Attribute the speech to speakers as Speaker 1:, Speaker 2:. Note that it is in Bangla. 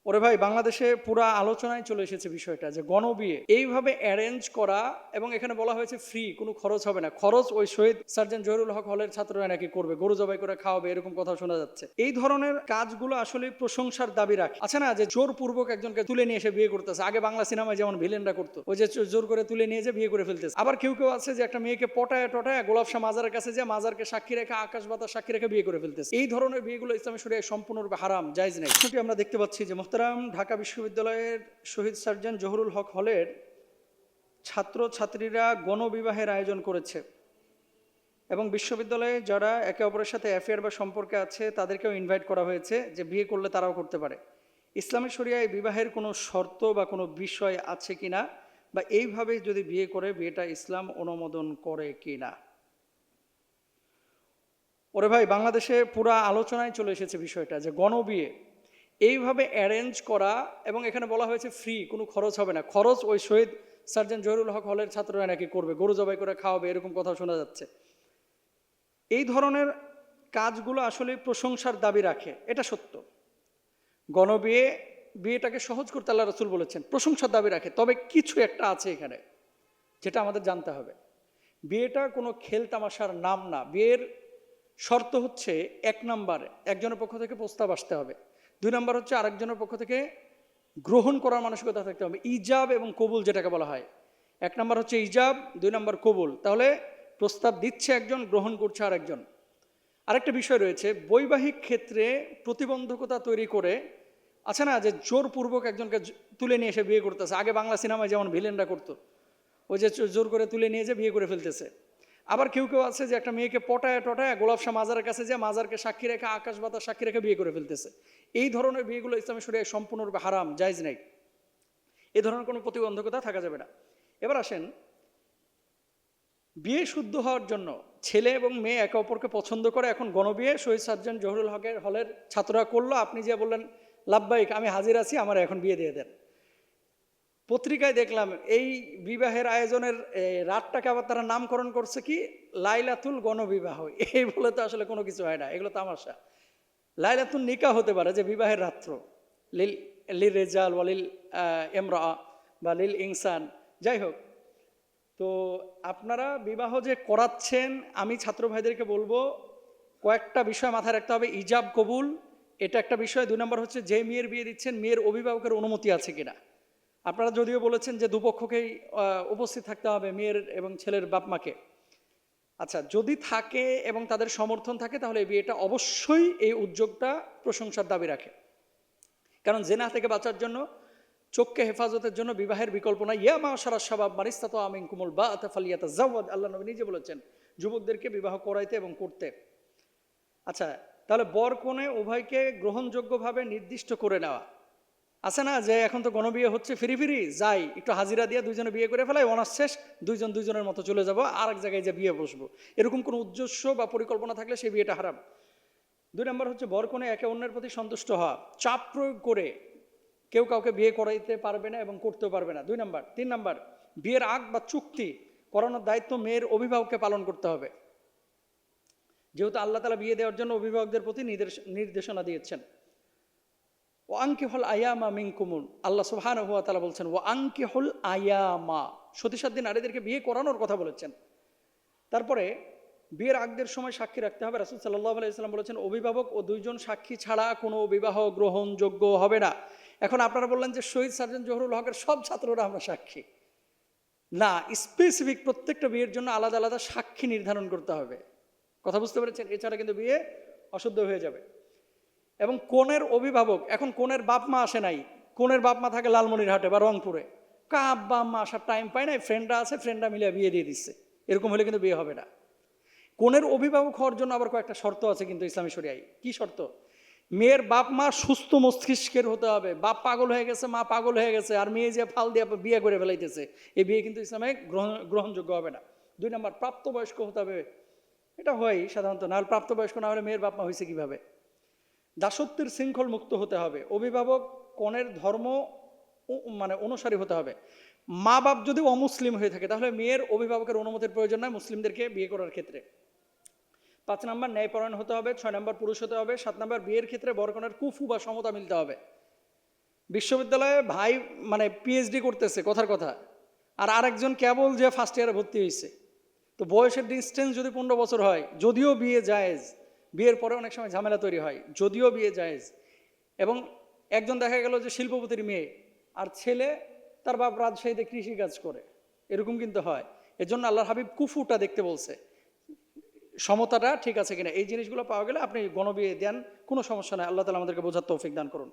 Speaker 1: ওরে ভাই, বাংলাদেশে পুরা আলোচনায় চলে এসেছে বিষয়টা যে গণবিয়ে এইভাবে অ্যারেঞ্জ করা, এবং এখানে বলা হয়েছে ফ্রি, কোনো খরচ হবে না। খরচ ওই শহীদ সার্জন জহিরুল হক হলের ছাত্ররা নাকি করবে, গরু জবাই করে খাওয়াবে, এরকম কথা শোনা যাচ্ছে। এই ধরনের কাজগুলো আসলে প্রশংসার দাবি রাখে। আছে না যে জোরপূর্বক একজনকে তুলে নিয়ে এসে বিয়ে করতেছে, আগে বাংলা সিনেমায় যেমন ভিলেনরা করতো, ওই যে জোর করে তুলে নিয়ে যে বিয়ে করে ফেলতেছে। আবার কেউ কেউ আছে যে একটা মেয়েকে পটায় টটায় গোলাপ শাহ মাজারের কাছে যে মাজারকে সাক্ষী রেখে, আকাশ বাতাস সাক্ষী রেখে বিয়ে করে ফেলতেছে। এই ধরনের বিয়েগুলো ইসলামী শরিয়ায় সম্পূর্ণরূপে হারাম, জায়েজ নেই। আমরা দেখতে পাচ্ছি যে মোহতারাম ঢাকা বিশ্ববিদ্যালয়ের শহীদ সার্জন জহুরুল হক হলের ছাত্র ছাত্রীরা গণবিবাহের আয়োজন করেছে, এবং বিশ্ববিদ্যালয়ে যারা একে অপরের সাথে অ্যাফেয়ার বা সম্পর্কে আছে তাদেরকেও ইনভাইট করা হয়েছে যে বিয়ে করলে তারাও করতে পারে। ইসলামী শরিয়ায় বিবাহের কোনো শর্ত বা কোনো বিষয় আছে কিনা, বা এইভাবে যদি বিয়ে করে বিয়েটা ইসলাম অনুমোদন করে কিনা। ওরে ভাই, বাংলাদেশে পুরা আলোচনায় চলে এসেছে বিষয়টা যে গণবিয়ে এইভাবে অ্যারেঞ্জ করা, এবং এখানে বলা হয়েছে ফ্রি, কোনো খরচ হবে না। খরচ ওই শহীদ সার্জন জহিরুল হক হলের ছাত্ররা নাকি করবে, গরু জবাই করে খাওয়াবে, এরকম কথা শোনা যাচ্ছে। এই ধরনের কাজগুলো আসলে প্রশংসার দাবি রাখে, এটা সত্য। গণবিয়ে, বিয়েটাকে সহজ করতে আল্লাহ রাসূল বলেছেন, প্রশংসার দাবি রাখে। তবে কিছু একটা আছে এখানে যেটা আমাদের জানতে হবে। বিয়েটা কোনো খেল তামাশার নাম না। বিয়ের শর্ত হচ্ছে, এক নাম্বার, একজনের পক্ষ থেকে প্রস্তাব আসতে হবে। দুই নাম্বার হচ্ছে আরেকজনের পক্ষ থেকে গ্রহণ করার মানসিকতা থাকতে হবে। ইজাব এবং কবুল যেটাকে বলা হয়, এক নাম্বার হচ্ছে ইজাব, দুই নাম্বার কবুল। তাহলে প্রস্তাব দিচ্ছে একজন, গ্রহণ করছে আরেকজন। আরেকটা বিষয় রয়েছে, বৈবাহিক ক্ষেত্রে প্রতিবন্ধকতা তৈরি করে, আছে না যে জোরপূর্বক একজনকে তুলে নিয়ে এসে বিয়ে করতেছে, আগে বাংলা সিনেমায় যেমন ভিলেনরা করতো, ওই যে জোর করে তুলে নিয়ে যে বিয়ে করে ফেলতেছে। আবার কেউ কেউ আছে যে একটা মেয়েকে পটায় টটায় গোলাপ শাহ মাজারের কাছে যে মাজারকে সাক্ষী রেখে, আকাশ বাতাস সাক্ষী রেখে বিয়ে করে ফেলতেছে। এই ধরনের বিয়েগুলো ইসলামী শরিয়ায় সম্পূর্ণরূপে হারাম, জায়েজ নেই। এই ধরনের কোনো প্রতিবন্ধকতা থাকা যাবে না। এবার আসেন, বিয়ে শুদ্ধ হওয়ার জন্য ছেলে এবং মেয়ে একে অপরকে পছন্দ করে। এখন গণবিয়ে শহীদ সার্জন জহুরুল হকের হলের ছাত্ররা করলো, আপনি যে বললেন লাব্বাইক, আমি হাজির আছি, আমার এখন বিয়ে দিয়ে দেন। পত্রিকায় দেখলাম এই বিবাহের আয়োজনের রাতটাকে আবার তারা নামকরণ করছে কি, লাইলাতুল গণবিবাহ। এই বলে তো আসলে কোনো কিছু হয় না, এগুলো তামাশা। লাইলাতুল নিকাহ হতে পারে, যে বিবাহের রাত্র, লিল লিল রেজাল ওয়ালিল এমরা বা লিল ইনসান, যাই হোক। তো আপনারা বিবাহ যে করাচ্ছেন, আমি ছাত্র ভাইদেরকে বলবো কয়েকটা বিষয় মাথায় রাখতে হবে। ইজাব কবুল, এটা একটা বিষয়। দুই নম্বর হচ্ছে, যে মেয়ের বিয়ে দিচ্ছেন মেয়ের অভিভাবকের অনুমতি আছে কিনা। আপনারা যদিও বলেছেন যে দুপক্ষকেই উপস্থিত থাকতে হবে, মেয়ের এবং ছেলের বাপ মাকে। আচ্ছা, যদি থাকে এবং তাদের সমর্থন থাকে, তাহলে এই বিয়েটা অবশ্যই, এই উদ্যোগটা প্রশংসার দাবি রাখে। কারণ জেনা থেকে বাঁচার জন্য, চোখকে হেফাজতের জন্য বিবাহের বিকল্প নাই। ইয়া মাশারাস শাবাব মান ইসতাতা মিনকুমুল বাআতা ফালিয়াতাযাওয়াজ, আল্লাহ নবী নিজে বলেছেন যুবকদেরকে বিবাহ করাইতে এবং করতে। আচ্ছা, তাহলে বর কনে উভয়কে গ্রহণযোগ্যভাবে নির্দিষ্ট করে নেওয়া। আছে না যে এখন তো গণবিয়ে হচ্ছে, ফিরি ফিরি যাই, একটু হাজিরা দিয়ে দুইজনে বিয়ে করে ফেলাই, অনার্স শেষ, দুইজন দুইজনের মতো চলে যাবো, আর এক জায়গায় যে বিয়ে বসবো, এরকম কোনো উদ্দেশ্য বা পরিকল্পনা থাকলে সেই বিয়েটা হারাম। দুই নম্বর হচ্ছে, বর কনে একে অন্যের প্রতি সন্তুষ্ট হওয়া। চাপ প্রয়োগ করে কেউ কাউকে বিয়ে করাইতে পারবে না এবং করতেও পারবে না। দুই নম্বর। তিন নম্বর, বিয়ের আগ বা চুক্তি করানোর দায়িত্ব মেয়ের অভিভাবককে পালন করতে হবে, যেহেতু আল্লাহ তাআলা বিয়ে দেওয়ার জন্য অভিভাবকদের প্রতি নির্দেশনা দিয়েছেন। ও আনকিহুল আয়ামা মিনকুমুন, আল্লাহ সুবহানাহু ওয়া তাআলা বলছেন ও আনকিহুল আয়ামা, সতীসাধ্যী নারীদেরকে বিয়ে করানোর কথা বলেছেন। তারপরে বিয়ের আগদের সময় সাক্ষী রাখতে হবে। রাসূল সাল্লাল্লাহু আলাইহি ওয়াসাল্লাম বলেছেন, অভিভাবক ও দুইজন সাক্ষী ছাড়া কোনো বিবাহ গ্রহণযোগ্য হবে না। এখন আপনারা বললেন যে শহীদ সার্জন জহুরুল হকের সব ছাত্ররা আমরা সাক্ষী, না, স্পেসিফিক প্রত্যেকটা বিয়ের জন্য আলাদা আলাদা সাক্ষী নির্ধারণ করতে হবে। কথা বুঝতে পেরেছেন? এছাড়া কিন্তু বিয়ে অশুদ্ধ হয়ে যাবে। এবং কনের অভিভাবক, এখন কনের বাপ মা আসে নাই, কনের বাপ মা থাকে লালমনিরহাটে বা রংপুরে, আব্বা আম্মা আসার টাইম পায় নাই, ফ্রেন্ডরা আছে, ফ্রেন্ডরা মিলে বিয়ে দিয়ে দিচ্ছে, এরকম হলে কিন্তু বিয়ে হবে না। কনের অভিভাবক হওয়ার জন্য আবার কয়েকটা শর্ত আছে কিন্তু ইসলামী শরিয়ায়। কি শর্ত? মেয়ের বাপ মা সুস্থ মস্তিষ্কের হতে হবে। বাপ পাগল হয়ে গেছে, মা পাগল হয়ে গেছে, আর মেয়ে যে ফাল দিয়ে বিয়ে করে ফেলাইতেছে, এই বিয়ে কিন্তু ইসলামে গ্রহণযোগ্য হবে না। দুই নম্বর, প্রাপ্তবয়স্ক হতে হবে। এটা হয় সাধারণত, না হলে প্রাপ্তবয়স্ক না হলে মেয়ের বাপ মা হয়েছে কিভাবে। দাসত্বের শৃঙ্খল মুক্ত হতে হবে। অভিভাবক কনের ধর্ম অনুসারী হতে হবে। মা বাপ যদি অমুসলিম হয়ে থাকে, তাহলে মেয়ের অভিভাবকের অনুমতির প্রয়োজন নয় মুসলিমদেরকে বিয়ে করার ক্ষেত্রে। 5 নম্বর, ন্যায়পরায়ণ হতে হবে। 6 নম্বর, পুরুষ হতে হবে। 7 নম্বর, বিয়ের ক্ষেত্রে বর কনের কুফু বা সমতা মিলতে হবে। বিশ্ববিদ্যালয়ে ভাই মানে পিএইচডি করতেছে কথার কথা, আর আরেকজন কেবল যে ফার্স্ট ইয়ারে ভর্তি হয়েছে। তো বয়সের ডিস্টেন্স যদি 15 বছর হয়, যদিও বিয়ে জায়েজ, বিয়ের পরে অনেক সময় ঝামেলা তৈরি হয়, যদিও বিয়ে জায়েজ, এবং একজন দেখা গেল যে শিল্পপতির মেয়ে, আর ছেলে তার বাপ রাজশাহীতে কৃষিকাজ করে, এরকম কিন্তু হয়। এজন্য আল্লাহর হাবিব কুফুটা দেখতে বলছে, সমতাটা ঠিক আছে কিনা। এই জিনিসগুলো পাওয়া গেলে আপনি গণবিয়ে দেন, কোনো সমস্যা নাই। আল্লাহ তাআলা আমাদেরকে বোঝার তৌফিক দান করুন।